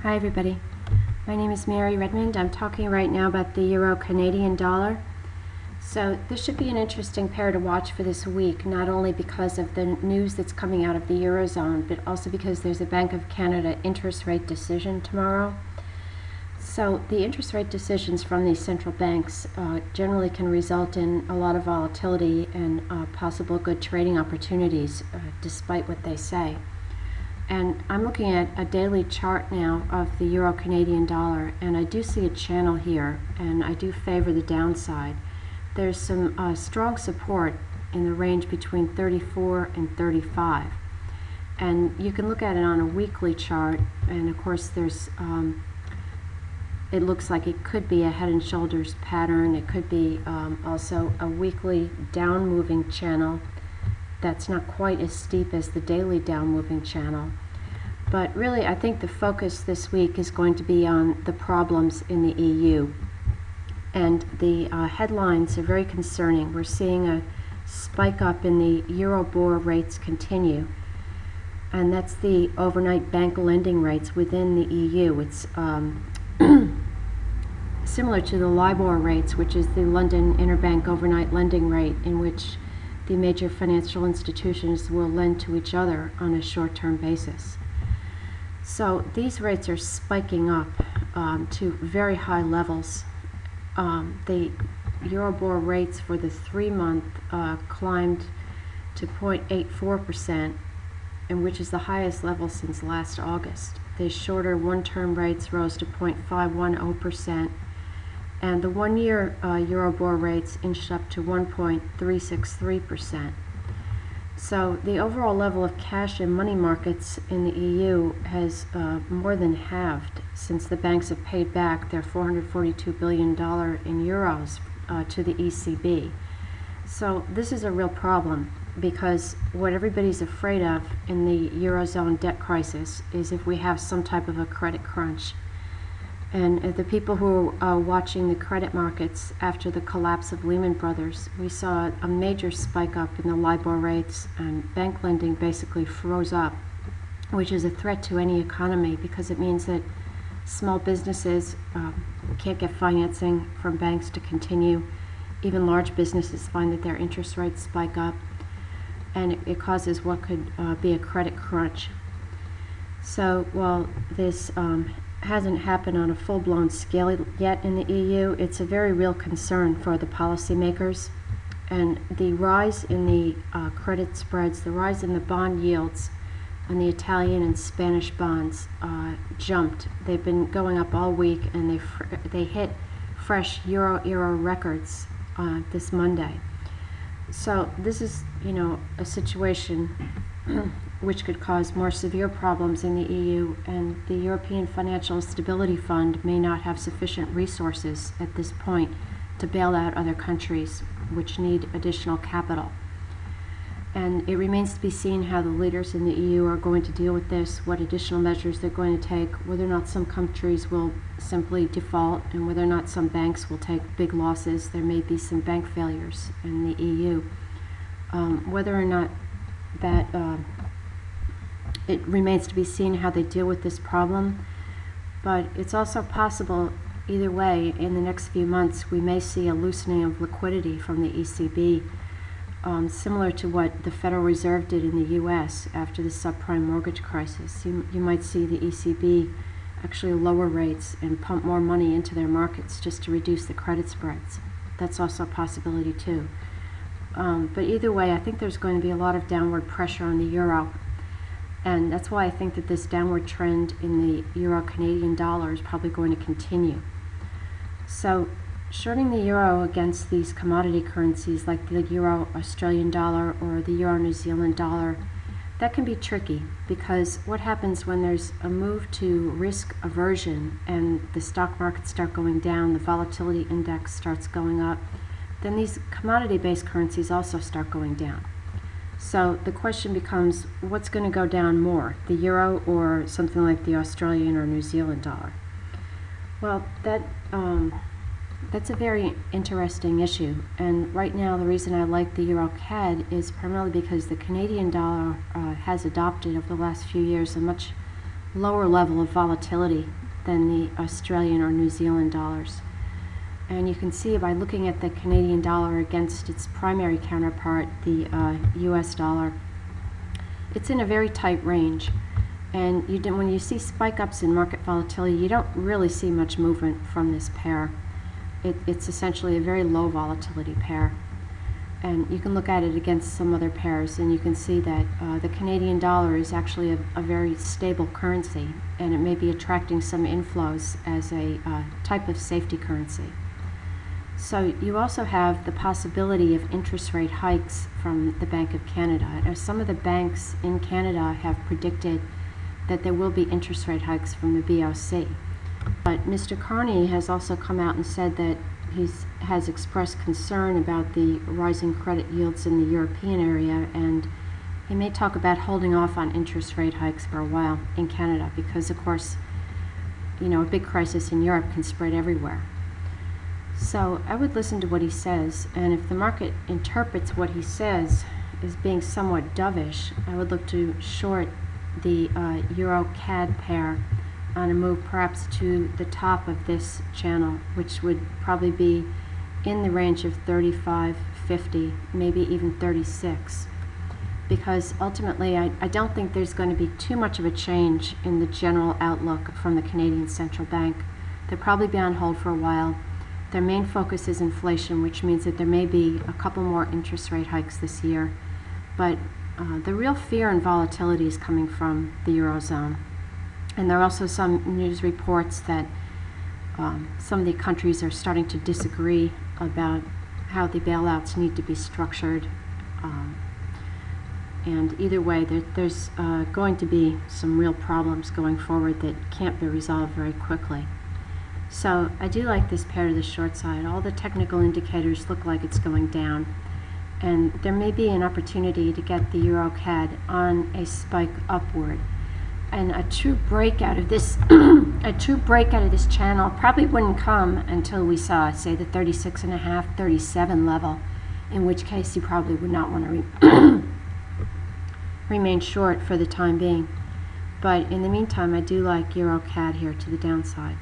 Hi everybody, my name is Mary Redmond. I'm talking right now about the Euro-Canadian dollar. So this should be an interesting pair to watch for this week, not only because of the news that's coming out of the Eurozone, but also because there's a Bank of Canada interest rate decision tomorrow. So the interest rate decisions from these central banks generally can result in a lot of volatility and possible good trading opportunities, despite what they say. And I'm looking at a daily chart now of the Euro-Canadian dollar, and I do see a channel here, and I do favor the downside. There's some strong support in the range between 34 and 35. And you can look at it on a weekly chart, and of course there's it looks like it could be a head and shoulders pattern. It could be also a weekly down moving channel that's not quite as steep as the daily down moving channel. But really, I think the focus this week is going to be on the problems in the EU. And the headlines are very concerning. We're seeing a spike up in the Euribor rates continue. And that's the overnight bank lending rates within the EU. It's similar to the LIBOR rates, which is the London Interbank Overnight Lending Rate, in which the major financial institutions will lend to each other on a short-term basis. So these rates are spiking up to very high levels. The Euribor rates for the 3-month climbed to 0.84%, and which is the highest level since last August. The shorter one-term rates rose to 0.510%, and the 1-year Euribor rates inched up to 1.363%. So the overall level of cash and money markets in the EU has more than halved since the banks have paid back their $442 billion in euros to the ECB. So this is a real problem, because what everybody's afraid of in the Eurozone debt crisis is if we have some type of a credit crunch. And the people who are watching the credit markets after the collapse of Lehman Brothers, we saw a major spike up in the LIBOR rates, and bank lending basically froze up, which is a threat to any economy, because it means that small businesses can't get financing from banks to continue. Even large businesses find that their interest rates spike up, and it causes what could be a credit crunch. So while this hasn't happened on a full-blown scale yet in the EU, it's a very real concern for the policymakers. And the rise in the credit spreads, the rise in the bond yields on the Italian and Spanish bonds jumped. They've been going up all week, and they hit fresh Euro records this Monday. So this is, a situation which could cause more severe problems in the EU, and the European Financial Stability Fund may not have sufficient resources at this point to bail out other countries which need additional capital. And it remains to be seen how the leaders in the EU are going to deal with this, what additional measures they're going to take, whether or not some countries will simply default, and whether or not some banks will take big losses. There may be some bank failures in the EU. Whether or not that it remains to be seen how they deal with this problem, but it's also possible either way in the next few months we may see a loosening of liquidity from the ECB, similar to what the Federal Reserve did in the US after the subprime mortgage crisis. You might see the ECB actually lower rates and pump more money into their markets just to reduce the credit spreads. That's also a possibility too. But either way, I think there's going to be a lot of downward pressure on the euro. And that's why I think that this downward trend in the Euro-Canadian dollar is probably going to continue. So shorting the euro against these commodity currencies like the Euro-Australian dollar or the Euro-New Zealand dollar, that can be tricky, because what happens when there's a move to risk aversion and the stock markets start going down, the volatility index starts going up, then these commodity-based currencies also start going down. So the question becomes, what's going to go down more, the euro or something like the Australian or New Zealand dollar? Well, that's a very interesting issue. And right now, the reason I like the EURCAD is primarily because the Canadian dollar has adopted over the last few years a much lower level of volatility than the Australian or New Zealand dollars. And you can see by looking at the Canadian dollar against its primary counterpart, the US dollar, it's in a very tight range. And when you see spike ups in market volatility, you don't really see much movement from this pair. It's essentially a very low volatility pair. And you can look at it against some other pairs, and you can see that the Canadian dollar is actually a very stable currency, and it may be attracting some inflows as a type of safety currency. So you also have the possibility of interest rate hikes from the Bank of Canada. Now, some of the banks in Canada have predicted that there will be interest rate hikes from the BOC. But Mr. Carney has also come out and said that he has expressed concern about the rising credit yields in the European area, and he may talk about holding off on interest rate hikes for a while in Canada because, of course, you know, a big crisis in Europe can spread everywhere. So I would listen to what he says, and if the market interprets what he says as being somewhat dovish, I would look to short the EURCAD pair on a move perhaps to the top of this channel, which would probably be in the range of 35.50, maybe even 36. Because ultimately I don't think there's going to be too much of a change in the general outlook from the Canadian Central Bank. They'll probably be on hold for a while. Their main focus is inflation, which means that there may be a couple more interest rate hikes this year. But the real fear and volatility is coming from the Eurozone. And there are also some news reports that some of the countries are starting to disagree about how the bailouts need to be structured. And either way, there's going to be some real problems going forward that can't be resolved very quickly. So I do like this pair to the short side. All the technical indicators look like it's going down. And there may be an opportunity to get the EURCAD on a spike upward. And a true breakout of this channel probably wouldn't come until we saw, say, the 36.5, 37 level, in which case you probably would not want to remain short for the time being. But in the meantime, I do like EURCAD here to the downside.